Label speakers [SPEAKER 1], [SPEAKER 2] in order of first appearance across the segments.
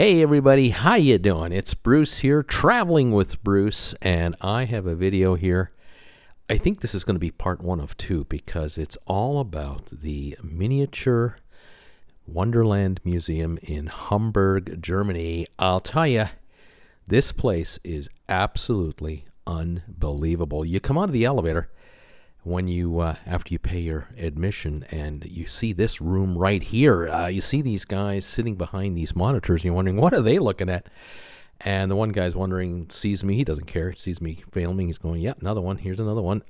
[SPEAKER 1] Hey everybody, how you doing? It's Bruce here, traveling with Bruce, and I have a video here. I think this is going to be part 1 of 2 because it's all about the miniature Wonderland Museum in Hamburg, Germany. I'll tell you, this place is absolutely unbelievable. You come out of the elevator when you after you pay your admission, and you see this room right here. You see these guys sitting behind these monitors, and you're wondering, what are they looking at? And the one guy's wondering, sees me, he doesn't care, sees me filming, he's going, yeah, another one, here's another one.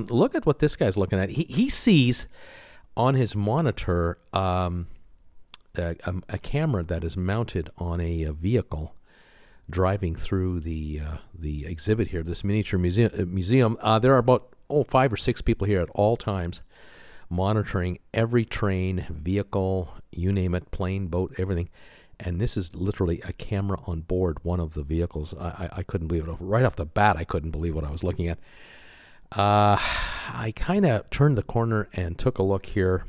[SPEAKER 1] Look at what this guy's looking at. He sees on his monitor a camera that is mounted on a vehicle driving through the exhibit here, this miniature museum. There are about 5 or 6 people here at all times monitoring every train, vehicle, you name it, plane, boat, everything. And this is literally a camera on board one of the vehicles. I couldn't believe it. Right off the bat, I couldn't believe what I was looking at. I kind of turned the corner and took a look here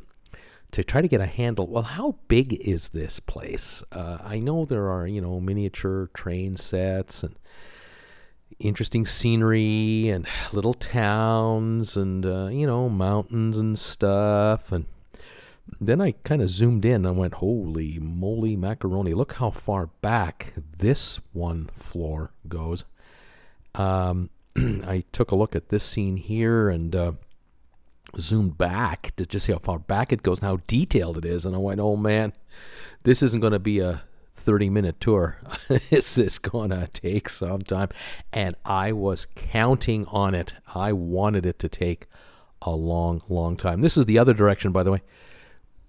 [SPEAKER 1] to try to get a handle. Well, how big is this place? I know there are, miniature train sets and interesting scenery and little towns and, mountains and stuff. And then I kind of zoomed in and went, holy moly macaroni. Look how far back this one floor goes. I took a look at this scene here and zoomed back to just see how far back it goes and how detailed it is. And I went, oh man, this isn't going to be a 30-minute tour. This is going to take some time. And I was counting on it. I wanted it to take a long, long time. This is the other direction, by the way.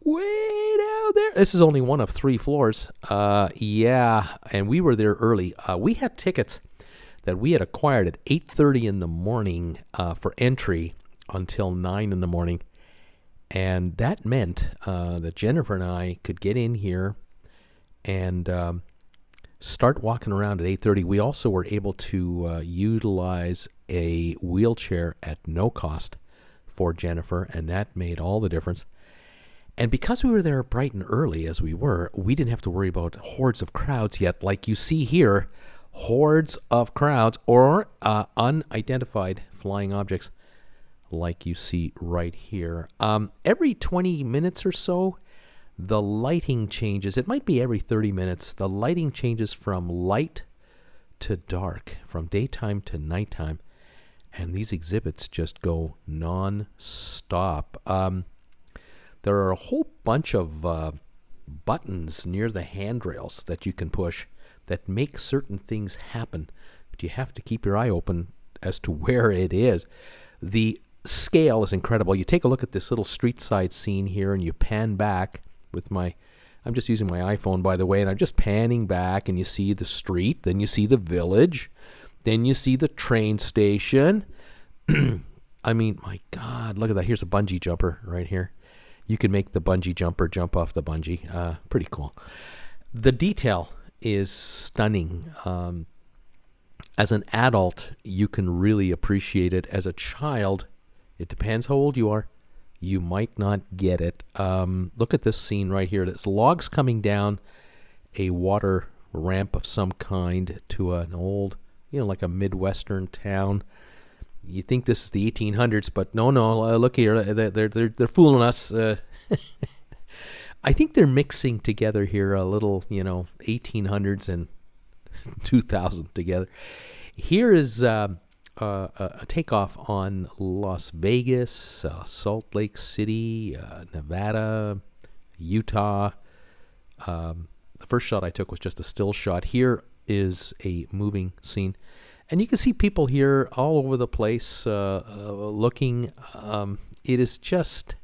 [SPEAKER 1] Way down there. This is only one of 3 floors. Yeah, and we were there early. We had tickets that we had acquired at 8:30 in the morning for entry until 9 in the morning. And that meant that Jennifer and I could get in here and start walking around at 8:30. We also were able to utilize a wheelchair at no cost for Jennifer, and that made all the difference. And because we were there bright and early, as we were, we didn't have to worry about hordes of crowds yet, like you see here, hordes of crowds or unidentified flying objects like you see right here. Every 20 minutes or so, the lighting changes. It might be every 30 minutes. The lighting changes from light to dark, from daytime to nighttime. And these exhibits just go non-stop. There are a whole bunch of buttons near the handrails that you can push that make certain things happen. But you have to keep your eye open as to where it is. The scale is incredible. You take a look at this little street side scene here and you pan back with I'm just using my iPhone, by the way, and I'm just panning back, and you see the street, then you see the village, then you see the train station. I mean, my God, look at that. Here's a bungee jumper right here. You can make the bungee jumper jump off the bungee. Pretty cool. The detail is stunning. As an adult, you can really appreciate it. As a child, it depends how old you are. You might not get it. Look at this scene right here. There's logs coming down a water ramp of some kind to an old, like a Midwestern town. You think this is the 1800s, but no. Look here, they're fooling us. I think they're mixing together here a little, 1800s and 2000 together. Here is a takeoff on Las Vegas, Salt Lake City, Nevada, Utah. The first shot I took was just a still shot. Here is a moving scene. And you can see people here all over the place looking. It is just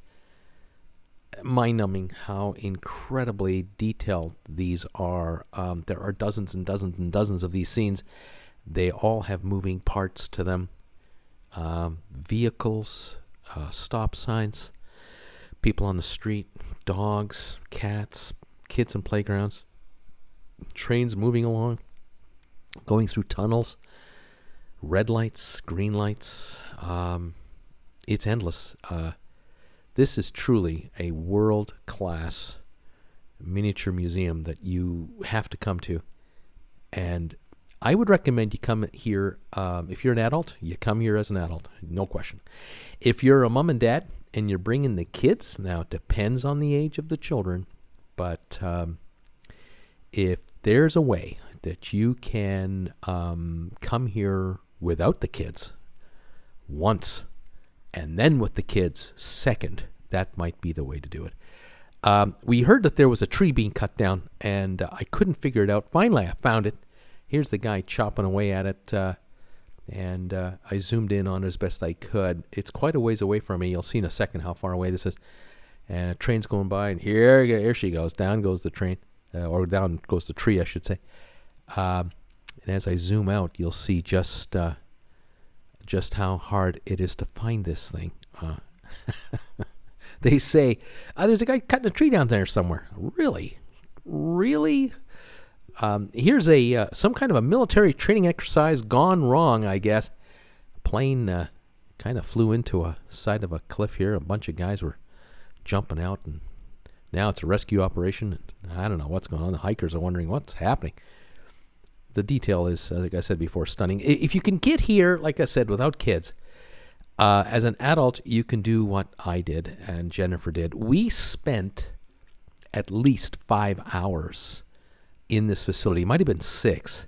[SPEAKER 1] mind-numbing how incredibly detailed these are. There are dozens and dozens and dozens of these scenes. They all have moving parts to them. Vehicles, stop signs, people on the street, dogs, cats, kids in playgrounds, trains moving along, going through tunnels, red lights, green lights. It's endless. This is truly a world-class miniature museum that you have to come to. And I would recommend you come here. If you're an adult, you come here as an adult, no question. If you're a mom and dad and you're bringing the kids, now it depends on the age of the children, but if there's a way that you can come here without the kids once and then with the kids second, that might be the way to do it. We heard that there was a tree being cut down, and I couldn't figure it out. Finally, I found it. Here's the guy chopping away at it, and I zoomed in on it as best I could. It's quite a ways away from me. You'll see in a second how far away this is. And a train's going by, and here she goes. Down goes the train, or down goes the tree, I should say. And as I zoom out, you'll see just how hard it is to find this thing. They say, there's a guy cutting a tree down there somewhere. Really? Really? Here's some kind of a military training exercise gone wrong, I guess. A plane kind of flew into a side of a cliff here. A bunch of guys were jumping out, and now it's a rescue operation. I don't know what's going on. The hikers are wondering what's happening. The detail is, like I said before, stunning. If you can get here, like I said, without kids, as an adult, you can do what I did and Jennifer did. We spent at least 5 hours in this facility. It might have been 6.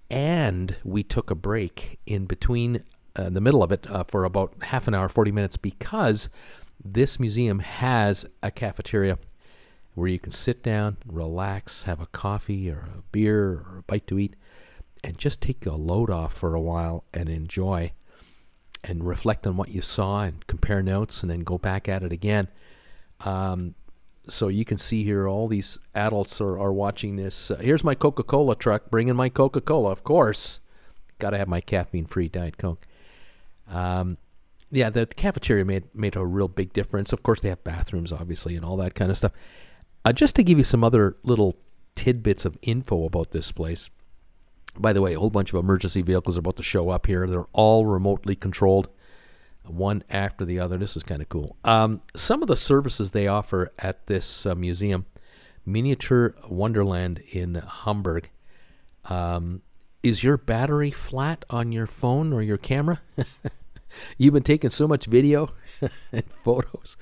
[SPEAKER 1] And we took a break in between the middle of it for about half an hour, 40 minutes, because this museum has a cafeteria where you can sit down, relax, have a coffee or a beer or a bite to eat, and just take the load off for a while and enjoy and reflect on what you saw and compare notes and then go back at it again. So you can see here all these adults are watching this. Here's my Coca-Cola truck, bringing my Coca-Cola, of course. Got to have my caffeine-free Diet Coke. Yeah, the cafeteria made a real big difference. Of course, they have bathrooms, obviously, and all that kind of stuff. Just to give you some other little tidbits of info about this place. By the way, a whole bunch of emergency vehicles are about to show up here. They're all remotely controlled, one after the other. This is kind of cool. Some of the services they offer at this museum, Miniature Wonderland in Hamburg. Is your battery flat on your phone or your camera? You've been taking so much video and photos.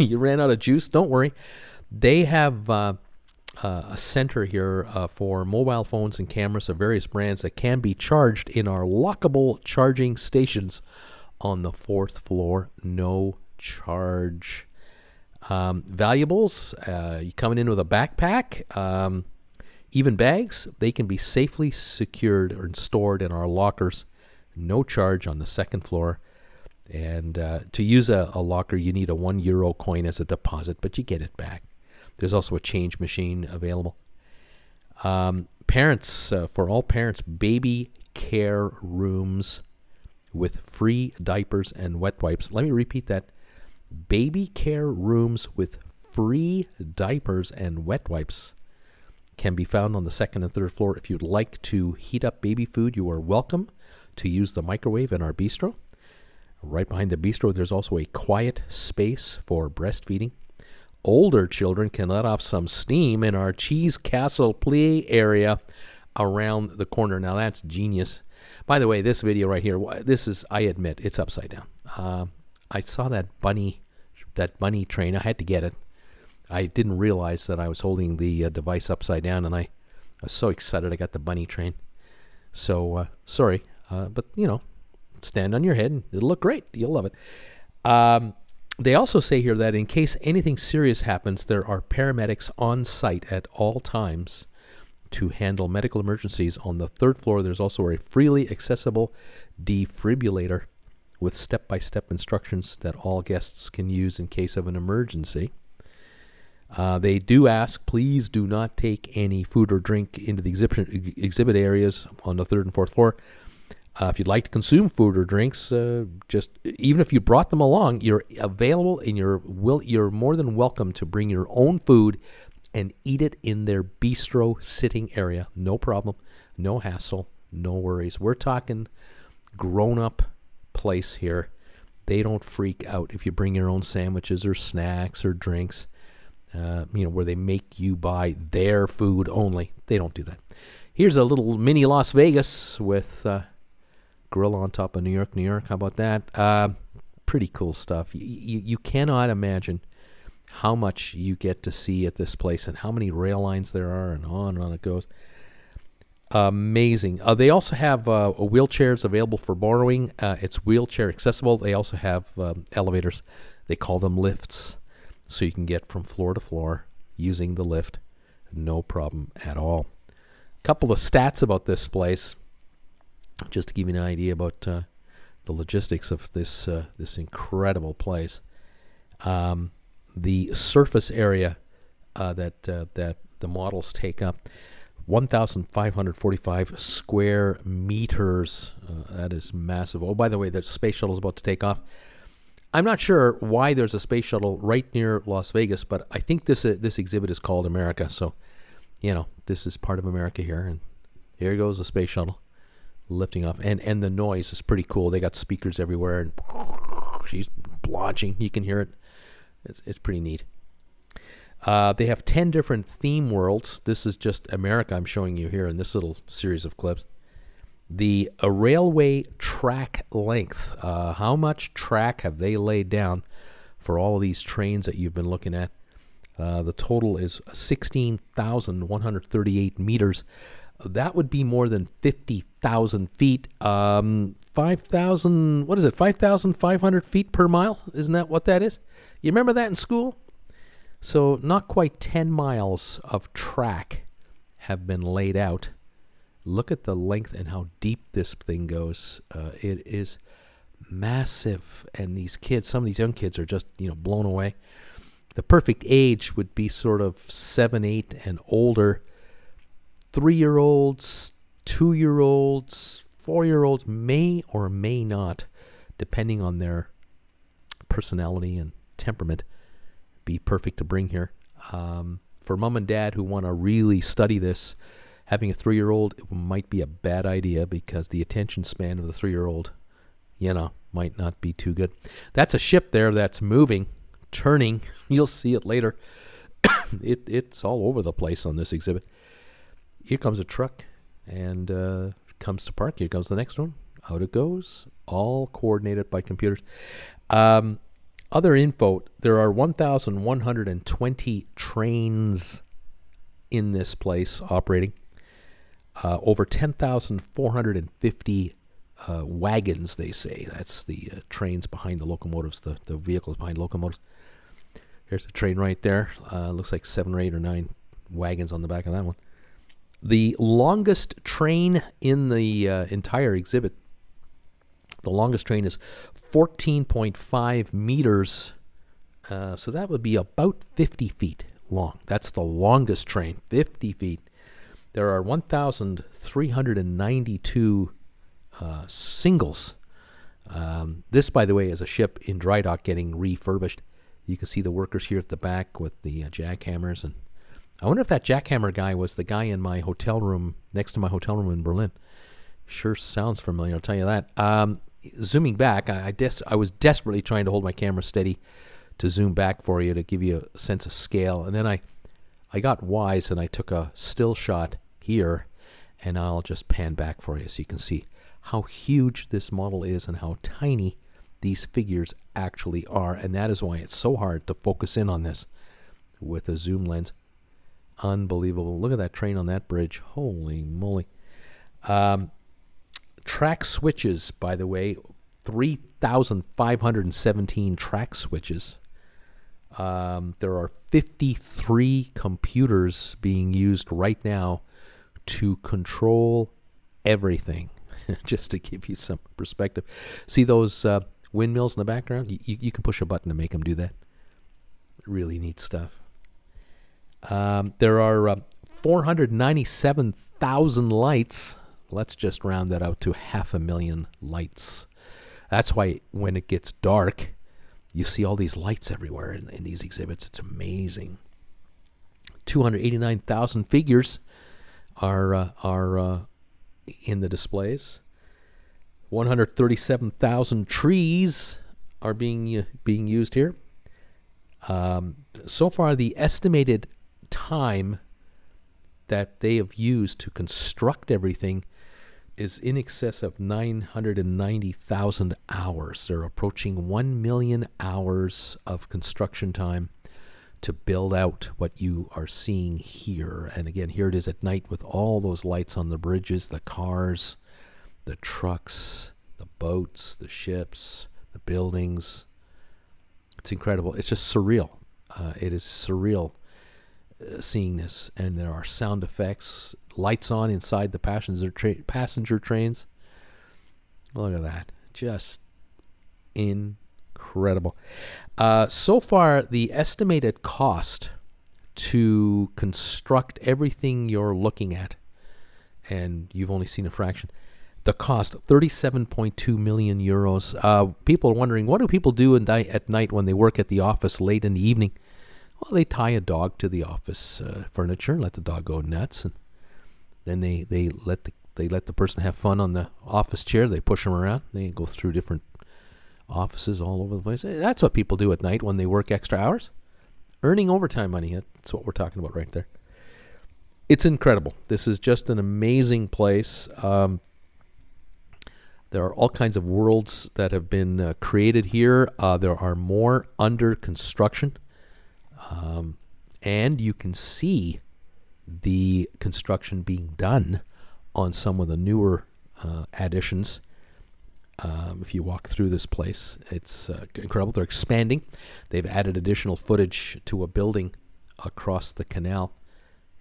[SPEAKER 1] You ran out of juice? Don't worry. They have a center here for mobile phones and cameras of various brands that can be charged in our lockable charging stations on the 4th floor. No charge. Valuables, you coming in with a backpack, even bags, they can be safely secured or stored in our lockers. No charge on the 2nd floor. And to use a locker, you need a €1 coin as a deposit, but you get it back. There's also a change machine available. Parents, for all parents, baby care rooms with free diapers and wet wipes. Let me repeat that. Baby care rooms with free diapers and wet wipes can be found on the 2nd and 3rd floor. If you'd like to heat up baby food, you are welcome to use the microwave in our bistro. Right behind the bistro, there's also a quiet space for breastfeeding. Older children can let off some steam in our Cheese Castle play area around the corner. Now, that's genius. By the way, this video right here, this is, I admit, it's upside down. I saw that bunny train. I had to get it. I didn't realize that I was holding the device upside down, and I was so excited I got the bunny train. So, sorry, but, stand on your head, and it'll look great. You'll love it. They also say here that in case anything serious happens, there are paramedics on site at all times to handle medical emergencies. On the 3rd floor, there's also a freely accessible defibrillator with step-by-step instructions that all guests can use in case of an emergency. They do ask, please do not take any food or drink into the exhibit areas on the 3rd and 4th floor. If you'd like to consume food or drinks, just even if you brought them along, you're available and you're more than welcome to bring your own food and eat it in their bistro sitting area. No problem, no hassle, no worries. We're talking grown-up place here. They don't freak out if you bring your own sandwiches or snacks or drinks. where they make you buy their food only. They don't do that. Here's a little mini Las Vegas with grill on top of New York, New York. How about that? Pretty cool stuff. You cannot imagine how much you get to see at this place and how many rail lines there are, and on it goes. Amazing. They also have wheelchairs available for borrowing. It's wheelchair accessible. They also have elevators. They call them lifts, so you can get from floor to floor using the lift. No problem at all. A couple of stats about this place, just to give you an idea about the logistics of this incredible place. The surface area that the models take up, 1,545 square meters. That is massive. Oh, by the way, the space shuttle is about to take off. I'm not sure why there's a space shuttle right near Las Vegas, but I think this exhibit is called America. So, this is part of America here. And here goes the space shuttle lifting off. And the noise is pretty cool. They got speakers everywhere, and she's launching. You can hear it. It's pretty neat. They have 10 different theme worlds. This is just America I'm showing you here in this little series of clips. The railway track length. How much track have they laid down for all of these trains that you've been looking at? The total is 16,138 meters. That would be more than 50,000 feet. 5,000, what is it, 5,500 feet per mile? Isn't that what that is? You remember that in school? So not quite 10 miles of track have been laid out. Look at the length and how deep this thing goes. It is massive. And these kids, some of these young kids are just, blown away. The perfect age would be sort of 7, 8 and older. 3-year-olds, 2-year-olds, 4-year-olds may or may not, depending on their personality and temperament, be perfect to bring here. For mom and dad who want to really study this, having a 3-year-old might be a bad idea because the attention span of the 3-year-old, might not be too good. That's a ship there that's moving, turning. You'll see it later. It's all over the place on this exhibit. Here comes a truck and comes to park. Here comes the next one. Out it goes. All coordinated by computers. Other info, there are 1,120 trains in this place operating. Over 10,450 wagons, they say. That's the trains behind the locomotives, the vehicles behind locomotives. There's a train right there. Looks like 7 or 8 or 9 wagons on the back of that one. The longest train in the entire exhibit, the longest train is 14.5 meters. So that would be about 50 feet long. That's the longest train, 50 feet. There are 1,392 singles. This, by the way, is a ship in dry dock getting refurbished. You can see the workers here at the back with the jackhammers. And I wonder if that jackhammer guy was the guy in my hotel room, next to my hotel room in Berlin. Sure sounds familiar, I'll tell you that. Zooming back, I was desperately trying to hold my camera steady to zoom back for you to give you a sense of scale. And then I got wise and I took a still shot here, and I'll just pan back for you so you can see how huge this model is and how tiny these figures actually are. And that is why it's so hard to focus in on this with a zoom lens. Unbelievable. Look at that train on that bridge. Holy moly. Track switches, by the way, 3,517 track switches. There are 53 computers being used right now to control everything, just to give you some perspective. See those windmills in the background? You can push a button to make them do that. Really neat stuff. There are 497,000 lights. Let's just round that out to 500,000 lights. That's why when it gets dark, you see all these lights everywhere in these exhibits. It's amazing. 289,000 figures are in the displays. 137,000 trees are being used here. So far, the estimated time that they have used to construct everything is in excess of 990,000 hours. They're approaching 1 million hours of construction time to build out what you are seeing here. And again, here it is at night with all those lights on the bridges, the cars, the trucks, the boats, the ships, the buildings. It's incredible. It's just surreal. It is surreal seeing this. And there are sound effects, lights on inside the passenger trains. Look at that. Just incredible. So far, the estimated cost to construct everything you're looking at, and you've only seen a fraction, the cost, 37.2 million euros. People are wondering, what do people do at night when they work at the office late in the evening? Well, they tie a dog to the office furniture, let the dog go nuts, and then they let the person have fun on the office chair. They push them around. They go through different offices all over the place. That's what people do at night when they work extra hours. Earning overtime money. That's what we're talking about right there. It's incredible. This is just an amazing place. There are all kinds of worlds that have been created here. There are more under construction. And you can see the construction being done on some of the newer additions. If you walk through this place, it's incredible. They're expanding. They've added additional footage to a building across the canal,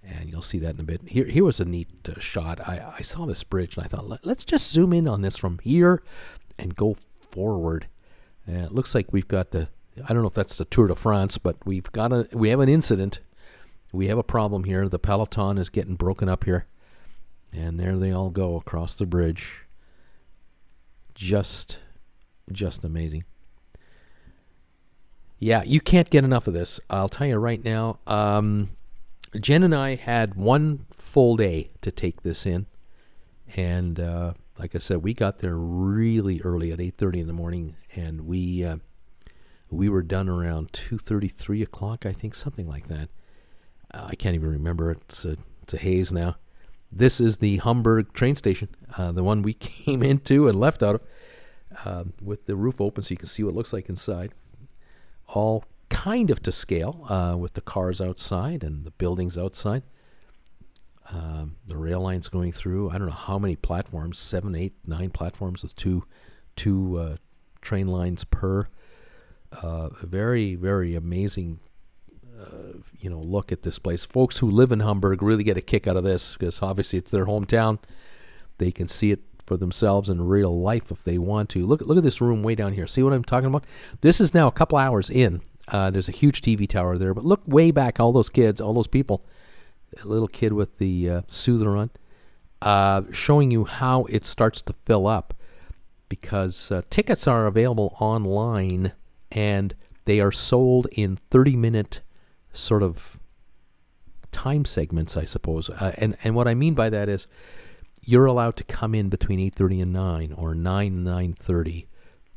[SPEAKER 1] and you'll see that in a bit. Here was a neat shot. I saw this bridge, and I thought, let's just zoom in on this from here and go forward. It looks like we've got I don't know if that's the Tour de France, but we have an incident. We have a problem here. The peloton is getting broken up here, and there they all go across the bridge. Just amazing. Yeah, you can't get enough of this. I'll tell you right now. Jen and I had one full day to take this in, and like I said, we got there really early at 8:30 in the morning, and we were done around 2:30, 3 o'clock, I think, something like that. I can't even remember. It's a haze now. This is the Hamburg train station, the one we came into and left out of, with the roof open so you can see what it looks like inside. All kind of to scale, with the cars outside and the buildings outside. The rail lines going through. I don't know how many platforms, 7, 8, 9 platforms with two train lines per. A very, very amazing look at this place. Folks who live in Hamburg really get a kick out of this because obviously it's their hometown. They can see it for themselves in real life if they want to. Look at this room way down here. See what I'm talking about? This is now a couple hours in. There's a huge TV tower there, but look way back, all those kids, all those people. A little kid with the soother on, showing you how it starts to fill up because tickets are available online and they are sold in 30-minute sort of time segments, I suppose. And what I mean by that is you're allowed to come in between 8:30 and 9, or 9 and 9:30,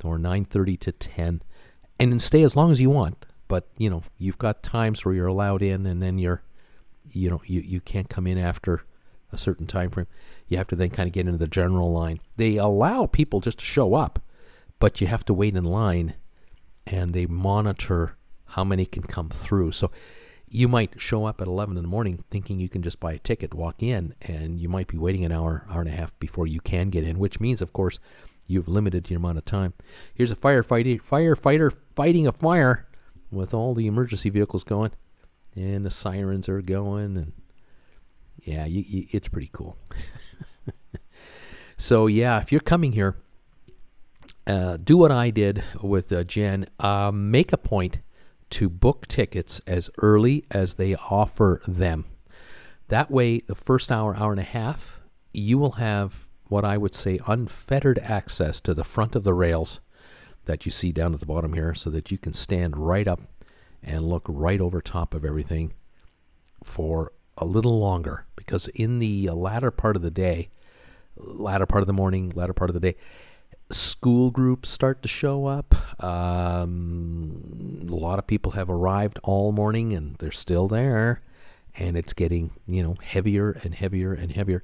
[SPEAKER 1] or 9:30 to 10, and then stay as long as you want. But, you've got times where you're allowed in, and then you can't come in after a certain time frame. You have to then kind of get into the general line. They allow people just to show up, but you have to wait in line, and they monitor how many can come through. So you might show up at 11 in the morning thinking you can just buy a ticket, walk in, and you might be waiting an hour and a half before you can get in, which means, of course, you've limited your amount of time. Here's a firefighter fighting a fire with all the emergency vehicles going, and the sirens are going, and yeah, it's pretty cool. So yeah, if you're coming here, do what I did with Jen. Make a point to book tickets as early as they offer them. That way, the first hour and a half, you will have what I would say unfettered access to the front of the rails that you see down at the bottom here, so that you can stand right up and look right over top of everything for a little longer. Because in the latter part of the day, latter part of the morning, latter part of the day, School groups start to show up. A lot of people have arrived all morning, and they're still there. And it's getting, heavier and heavier and heavier.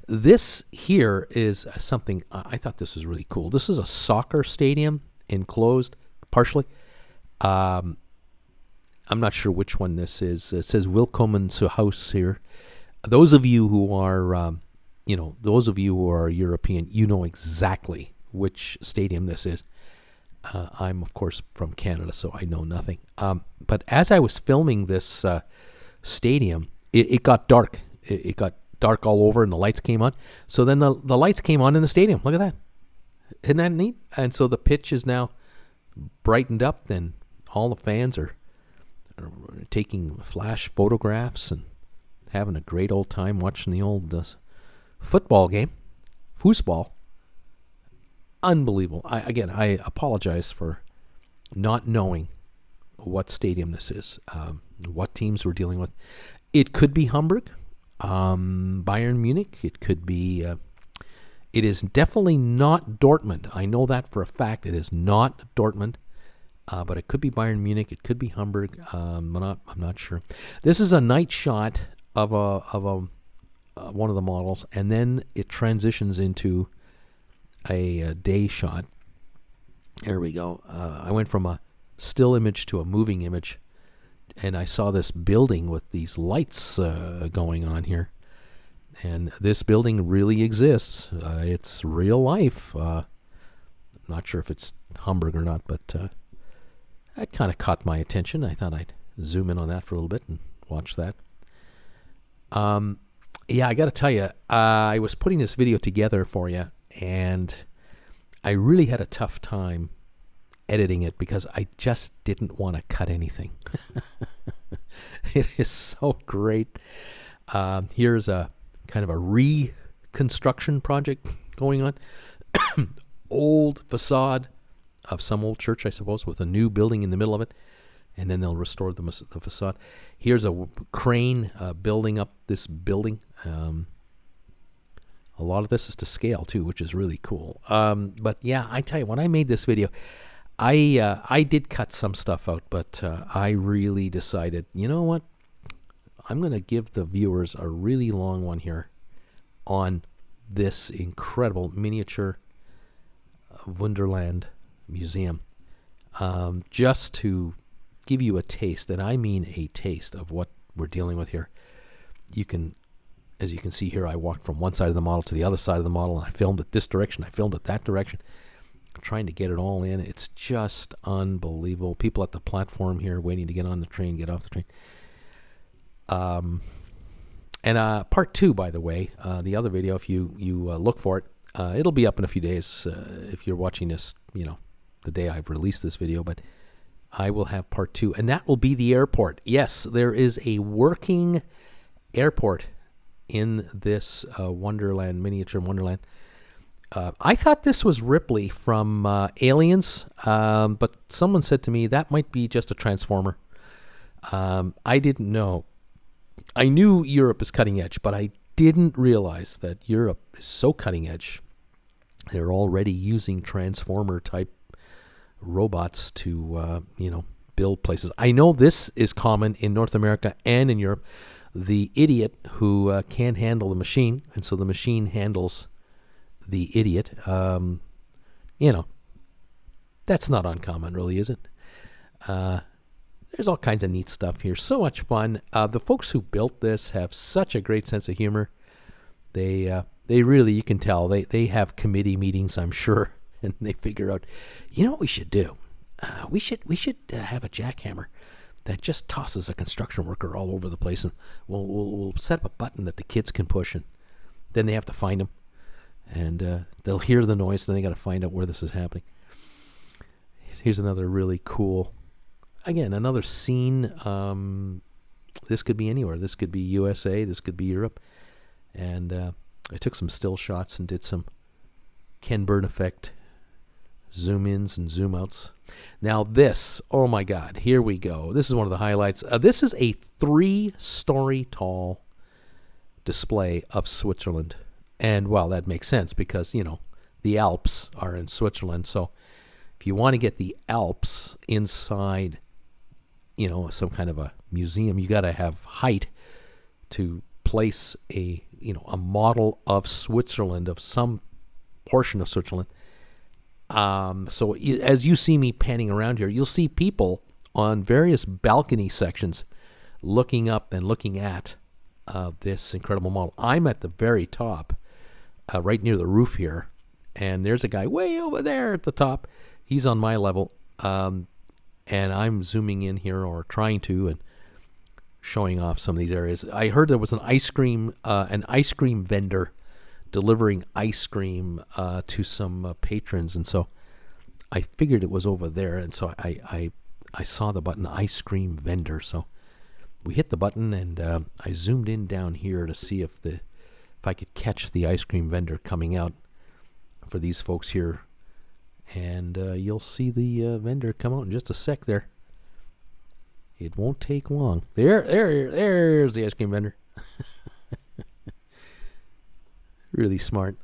[SPEAKER 1] This here is something, I thought this was really cool. This is a soccer stadium, enclosed, partially. I'm not sure which one this is. It says Willkommen zu Haus here. Those of you who are, European, you know exactly which stadium this is. I'm, of course, from Canada, so I know nothing. But as I was filming this stadium, it got dark. It got dark all over, and the lights came on. So then the lights came on in the stadium. Look at that. Isn't that neat? And so the pitch is now brightened up, and all the fans are taking flash photographs and having a great old time watching the old football game. Foosball. Unbelievable. I apologize for not knowing what stadium this is, what teams we're dealing with. It could be Hamburg, Bayern Munich. It could be... it is definitely not Dortmund. I know that for a fact. It is not Dortmund, but it could be Bayern Munich. It could be Hamburg. I'm not sure. This is a night shot of one of the models, and then it transitions into a day shot. There we go. I went from a still image to a moving image, and I saw this building with these lights going on here. And this building really exists. It's real life. I'm not sure if it's Hamburg or not, but that kind of caught my attention. I thought I'd zoom in on that for a little bit and watch that. Yeah, I got to tell you, I was putting this video together for you, and I really had a tough time editing it because I just didn't want to cut anything. It is so great. Here's a kind of a reconstruction project going on. Old facade of some old church, I suppose, with a new building in the middle of it, and then they'll restore the facade. Here's a crane building up this building. A lot of this is to scale too, which is really cool. But yeah, I tell you, when I made this video, I did cut some stuff out, but I really decided, you know what? I'm going to give the viewers a really long one here on this incredible miniature Wunderland museum, just to give you a taste, and I mean a taste of what we're dealing with here. As you can see here, I walked from one side of the model to the other side of the model, and I filmed it this direction, I filmed it that direction. I'm trying to get it all in. It's just unbelievable. People at the platform here waiting to get on the train, get off the train. And part 2, by the way, the other video, if you look for it, it'll be up in a few days if you're watching this, the day I've released this video, but I will have part 2, and that will be the airport. Yes, there is a working airport in this Wonderland, miniature Wonderland. I thought this was Ripley from Aliens, but someone said to me that might be just a transformer. I didn't know. I knew Europe is cutting edge, but I didn't realize that Europe is so cutting edge. They're already using transformer type robots to, build places. I know this is common in North America and in Europe. The idiot who can't handle the machine, and so the machine handles the idiot. That's not uncommon, really, is it? There's all kinds of neat stuff here. So much fun. The folks who built this have such a great sense of humor. They really, you can tell, they have committee meetings, I'm sure, and they figure out, what we should do? We should have a jackhammer that just tosses a construction worker all over the place, and we'll set up a button that the kids can push, and then they have to find him, and they'll hear the noise, then they got to find out where this is happening. Here's another really cool, again, another scene. This could be anywhere. This could be USA. This could be Europe. And I took some still shots and did some Ken Burn effect zoom ins and zoom outs. Now this, oh my God, here we go. This is one of the highlights. This is a 3-story tall display of Switzerland. And, well, that makes sense because, the Alps are in Switzerland. So if you want to get the Alps inside, some kind of a museum, you got to have height to place a model of Switzerland, of some portion of Switzerland. So as you see me panning around here, you'll see people on various balcony sections looking up and looking at this incredible model. I'm at the very top, right near the roof here, and there's a guy way over there at the top. He's on my level, and I'm zooming in here, or trying to, and showing off some of these areas. I heard there was an ice cream vendor delivering ice cream to some patrons, and so I figured it was over there, and so I saw the button ice cream vendor. So we hit the button, and I zoomed in down here to see if I could catch the ice cream vendor coming out for these folks here, and you'll see the vendor come out in just a sec there. It won't take long. There's the ice cream vendor. Really smart.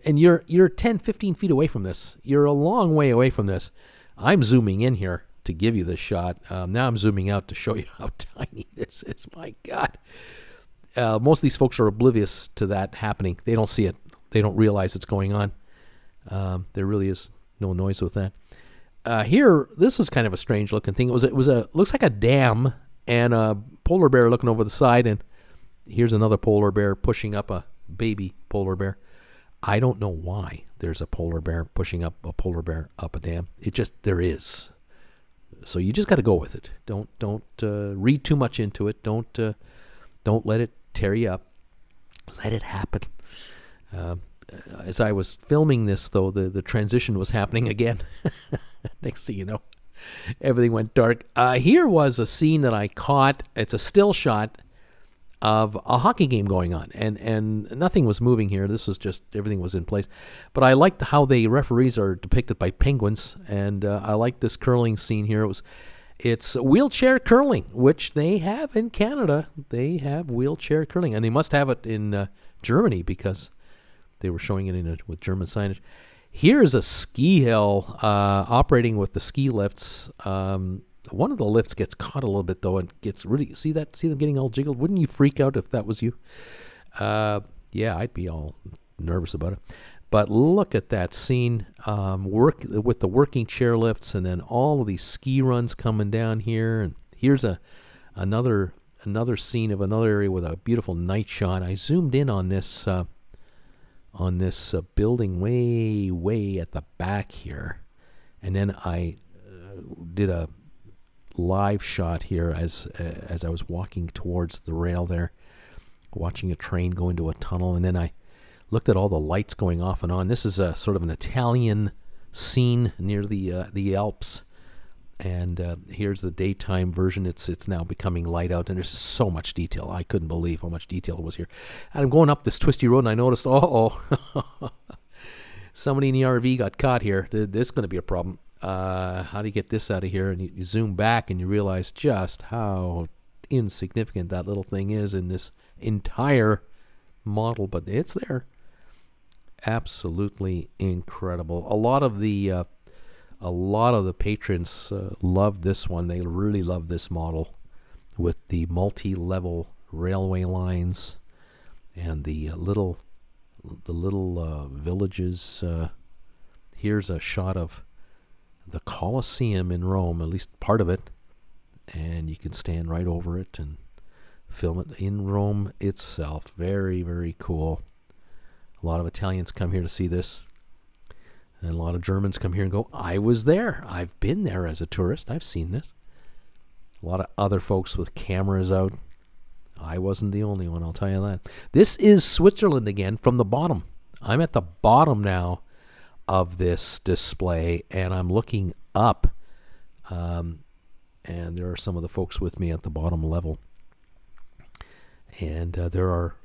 [SPEAKER 1] And you're 10, 15 feet away from this. You're a long way away from this. I'm zooming in here to give you this shot. Now I'm zooming out to show you how tiny this is. My God. Most of these folks are oblivious to that happening. They don't see it. They don't realize it's going on. There really is no noise with that. Here, this is kind of a strange looking thing. Looks like a dam, and a polar bear looking over the side, and here's another polar bear pushing up a baby polar bear. I don't know why there's a polar bear pushing up a polar bear up a dam. There is. So you just got to go with it. Don't read too much into it. Don't let it tear you up. Let it happen. As I was filming this, though, the transition was happening again. Next thing you know, everything went dark. Here was a scene that I caught. It's a still shot of a hockey game going on, and nothing was moving here. This was just, everything was in place. But I liked how the referees are depicted by penguins, and I like this curling scene here. It's wheelchair curling, which they have in Canada. They have wheelchair curling, and they must have it in Germany, because they were showing it with German signage. Here's a ski hill operating with the ski lifts. One of the lifts gets caught a little bit, though, and gets really, see them getting all jiggled? Wouldn't you freak out if that was you? Yeah, I'd be all nervous about it. But look at that scene, work with the working chairlifts, and then all of these ski runs coming down here. And here's another scene of another area with a beautiful night shot. I zoomed in on this building way at the back here, and then I did a live shot here as I was walking towards the rail there, watching a train go into a tunnel, and then I looked at all the lights going off and on. This is a sort of an Italian scene near the Alps, and here's the daytime version. It's now becoming light out, and there's so much detail. I couldn't believe how much detail was here. And I'm going up this twisty road, and I noticed, somebody in the RV got caught here. This is going to be a problem. How do you get this out of here? And you zoom back, and you realize just how insignificant that little thing is in this entire model, but it's there. Absolutely incredible. A lot of the patrons loved this one. They really loved this model with the multi-level railway lines and the little villages. Here's a shot of the Colosseum in Rome, at least part of it, and you can stand right over it and film it in Rome itself. Very, very cool. A lot of Italians come here to see this, and a lot of Germans come here and go, I was there. I've been there as a tourist. I've seen this. A lot of other folks with cameras out. I wasn't the only one, I'll tell you that. This is Switzerland again from the bottom. I'm at the bottom now of this display, and I'm looking up, and there are some of the folks with me at the bottom level. And there are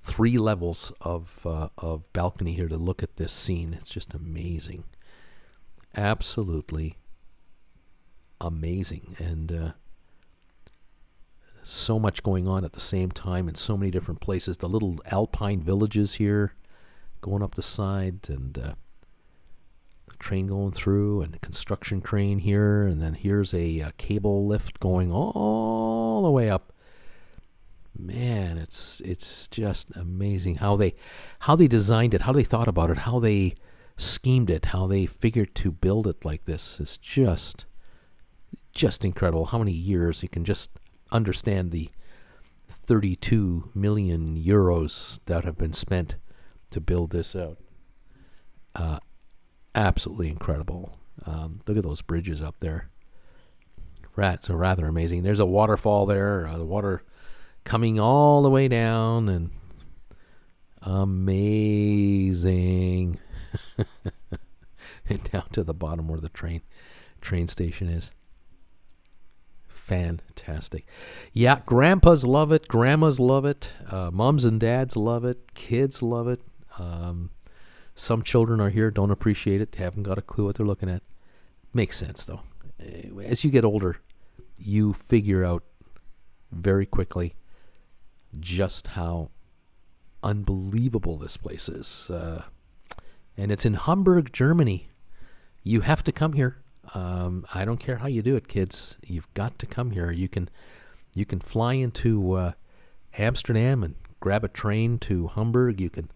[SPEAKER 1] 3 levels of balcony here to look at this scene. It's just amazing, absolutely amazing, and so much going on at the same time in so many different places. The little alpine villages here, going up the side, and the train going through, and a construction crane here, and then here's a cable lift going all the way up. Man, it's just amazing how they designed it, how they thought about it, how they schemed it, how they figured to build it like this. It's just incredible. How many years you can just understand the 32 million euros that have been spent to build this out. Absolutely incredible. Look at those bridges up there. It's rather amazing. There's a waterfall there. The water coming all the way down, and amazing. And down to the bottom where the train station is. Fantastic. Yeah, grandpas love it. Grandmas love it. Moms and dads love it. Kids love it. Some children are here, don't appreciate it, haven't got a clue what they're looking at. Makes sense, though. As you get older, you figure out very quickly just how unbelievable this place is. And it's in Hamburg, Germany. You have to come here. I don't care how you do it, kids. You've got to come here. You can fly into Amsterdam and grab a train to Hamburg. You can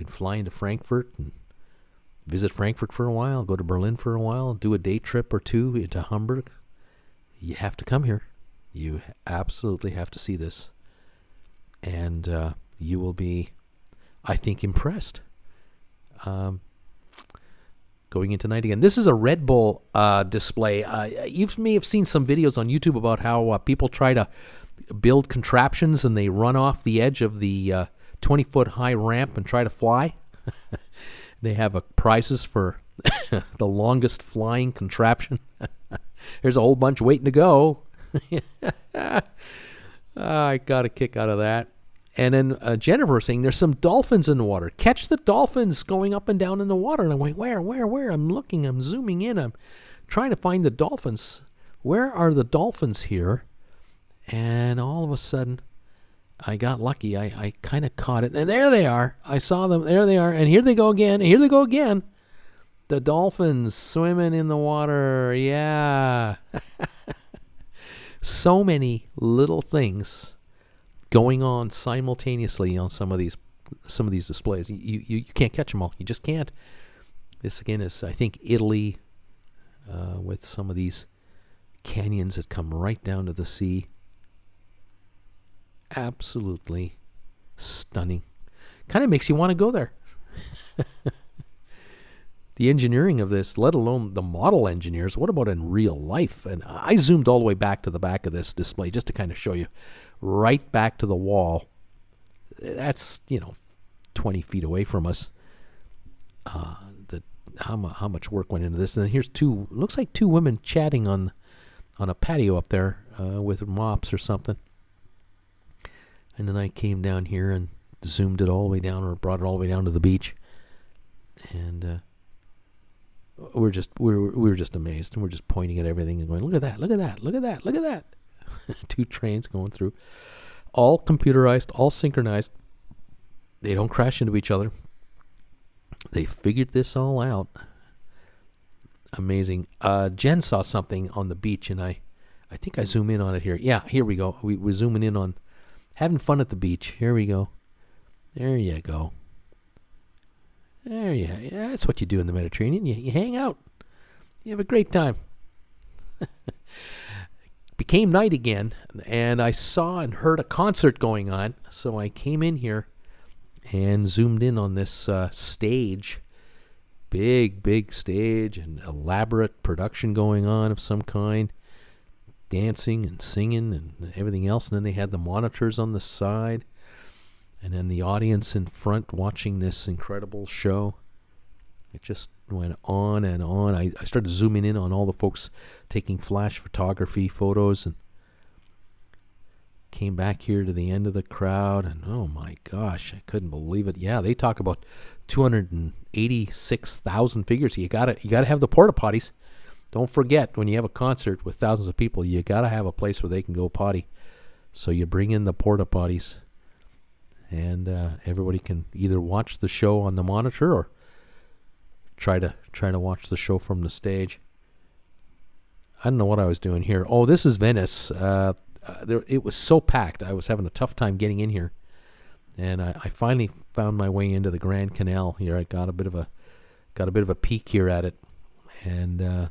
[SPEAKER 1] fly into Frankfurt and visit Frankfurt for a while, go to Berlin for a while, do a day trip or two into Hamburg. You have to come here. You absolutely have to see this. And you will be, I think, impressed. Going in tonight again. This is a Red Bull display. You may have seen some videos on YouTube about how people try to build contraptions and they run off the edge of the 20-foot high ramp and try to fly. They have prizes for the longest flying contraption. There's a whole bunch waiting to go. I got a kick out of that. And then Jennifer saying there's some dolphins in the water. Catch the dolphins going up and down in the water. And I'm like, where? I'm looking, I'm zooming in. I'm trying to find the dolphins. Where are the dolphins here? And all of a sudden, I got lucky. I kind of caught it. And there they are. I saw them. There they are. And here they go again. The dolphins swimming in the water. Yeah. So many little things going on simultaneously on some of these displays. You can't catch them all. You just can't. This again is, I think, Italy, with some of these canyons that come right down to the sea. Absolutely stunning. Kind of makes you want to go there. The engineering of this, let alone the model engineers, what about in real life? And I zoomed all the way back to the back of this display just to kind of show you. Right back to the wall. That's, 20 feet away from us. How much work went into this. And then here's looks like two women chatting on a patio up there with mops or something. And then I came down here and zoomed it all the way down, or brought it all the way down to the beach. And we were just amazed, and we're just pointing at everything and going, look at that, look at that, look at that, look at that. Two trains going through, all computerized, all synchronized. They don't crash into each other. They figured this all out. Amazing. Jen saw something on the beach, and I think I zoom in on it here. Yeah, here we go. We're zooming in on having fun at the beach. Here we go. There you go. Yeah, that's what you do in the Mediterranean. You hang out. You have a great time. Became night again, and I saw and heard a concert going on, so I came in here and zoomed in on this stage. Big stage, and elaborate production going on of some kind. Dancing and singing and everything else, and then they had the monitors on the side, and then the audience in front watching this incredible show. It just went on and on. I started zooming in on all the folks taking flash photography photos, and came back here to the end of the crowd, and oh my gosh, I couldn't believe it. Yeah, they talk about 286,000 figures. You gotta have the Porta Potties. Don't forget, when you have a concert with thousands of people, you gotta have a place where they can go potty. So you bring in the Porta Potties, and everybody can either watch the show on the monitor or try to watch the show from the stage. I don't know what I was doing here. Oh, this is Venice. It was so packed. I was having a tough time getting in here, and I finally found my way into the Grand Canal here. I got a bit of a peek here at it, and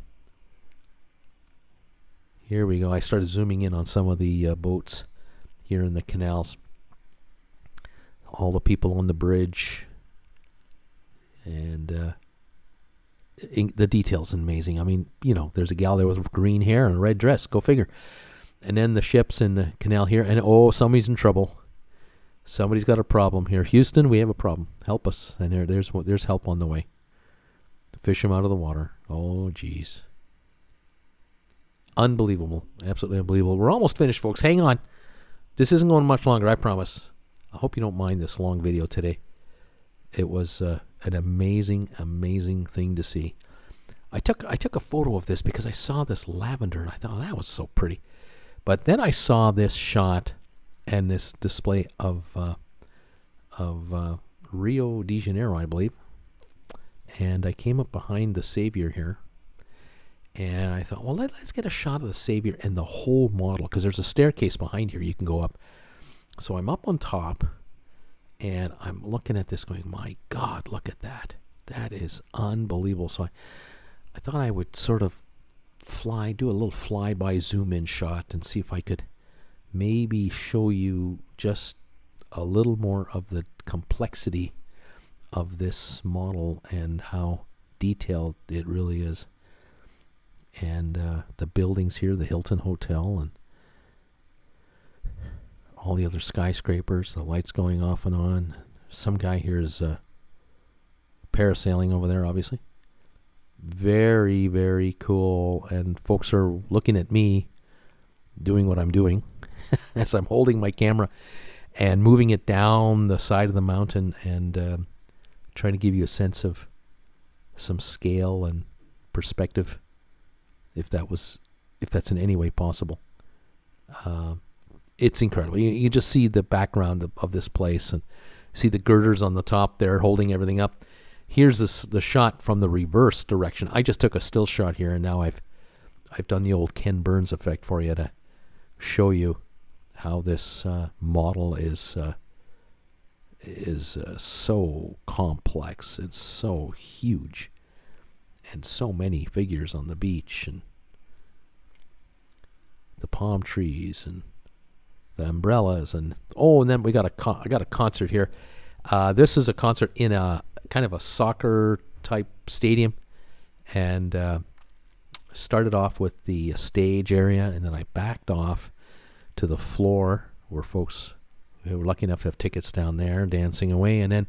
[SPEAKER 1] here we go. I started zooming in on some of the boats here in the canals. All the people on the bridge, and the detail's amazing. I mean, there's a gal there with green hair and a red dress. Go figure. And then the ships in the canal here, and somebody's in trouble. Somebody's got a problem here. Houston, we have a problem. Help us. And there's help on the way. Fish them out of the water. Oh, geez. Unbelievable. Absolutely unbelievable. We're almost finished, folks. Hang on. This isn't going much longer, I promise. I hope you don't mind this long video today. It was an amazing, amazing thing to see. I took a photo of this because I saw this lavender, and I thought, that was so pretty. But then I saw this shot and this display of Rio de Janeiro, I believe. And I came up behind the Savior here. And I thought, well, let's get a shot of the Savior and the whole model, because there's a staircase behind here you can go up. So I'm up on top, and I'm looking at this going, my God, look at that. That is unbelievable. So I thought I would sort of do a little flyby zoom-in shot and see if I could maybe show you just a little more of the complexity of this model and how detailed it really is. And the buildings here, the Hilton Hotel, and all the other skyscrapers, the lights going off and on. Some guy here is parasailing over there, obviously. Very, very cool. And folks are looking at me doing what I'm doing as I'm holding my camera and moving it down the side of the mountain and trying to give you a sense of some scale and perspective, if that's in any way possible. It's incredible. You just see the background of this place and see the girders on the top there holding everything up. Here's the shot from the reverse direction. I just took a still shot here, and now I've done the old Ken Burns effect for you to show you how this model is so complex. It's so huge, and so many figures on the beach, and the palm trees, and the umbrellas, and then I got a concert here. This is a concert in a kind of a soccer type stadium, and started off with the stage area, and then I backed off to the floor where folks who were lucky enough to have tickets down there dancing away, and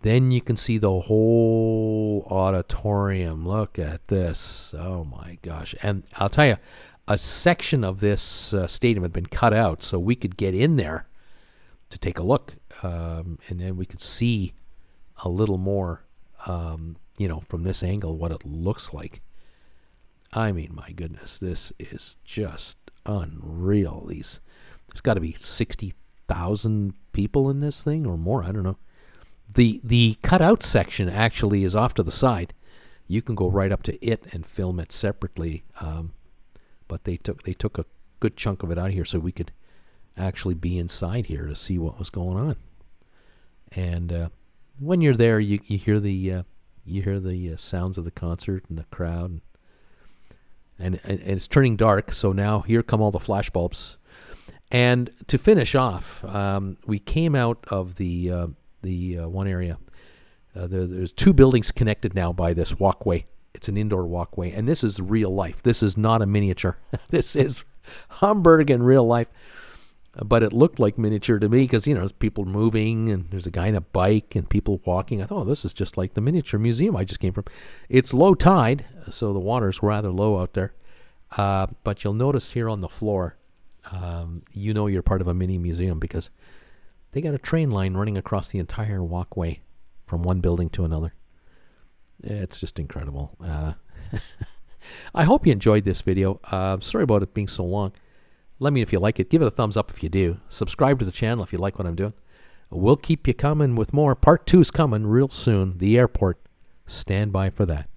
[SPEAKER 1] then you can see the whole auditorium. Look at this. Oh my gosh. And I'll tell you, a section of this stadium had been cut out so we could get in there to take a look, and then we could see a little more, from this angle, what it looks like. I mean, my goodness, this is just unreal. There's got to be 60,000 people in this thing or more. I don't know. The cutout section actually is off to the side. You can go right up to it and film it separately. But they took a good chunk of it out of here so we could actually be inside here to see what was going on. And when you're there, you hear the sounds of the concert and the crowd, and it's turning dark. So now here come all the flash bulbs. And to finish off, we came out of the one area. There's two buildings connected now by this walkway. It's an indoor walkway, and this is real life. This is not a miniature. This is Hamburg in real life. But it looked like miniature to me because, there's people moving, and there's a guy on a bike and people walking. I thought, this is just like the miniature museum I just came from. It's low tide, so the water's rather low out there. But you'll notice here on the floor, you're part of a mini museum because they got a train line running across the entire walkway from one building to another. It's just incredible. I hope you enjoyed this video. Sorry about it being so long. Let me know if you like it. Give it a thumbs up if you do. Subscribe to the channel if you like what I'm doing. We'll keep you coming with more. Part 2's coming real soon. The airport. Stand by for that.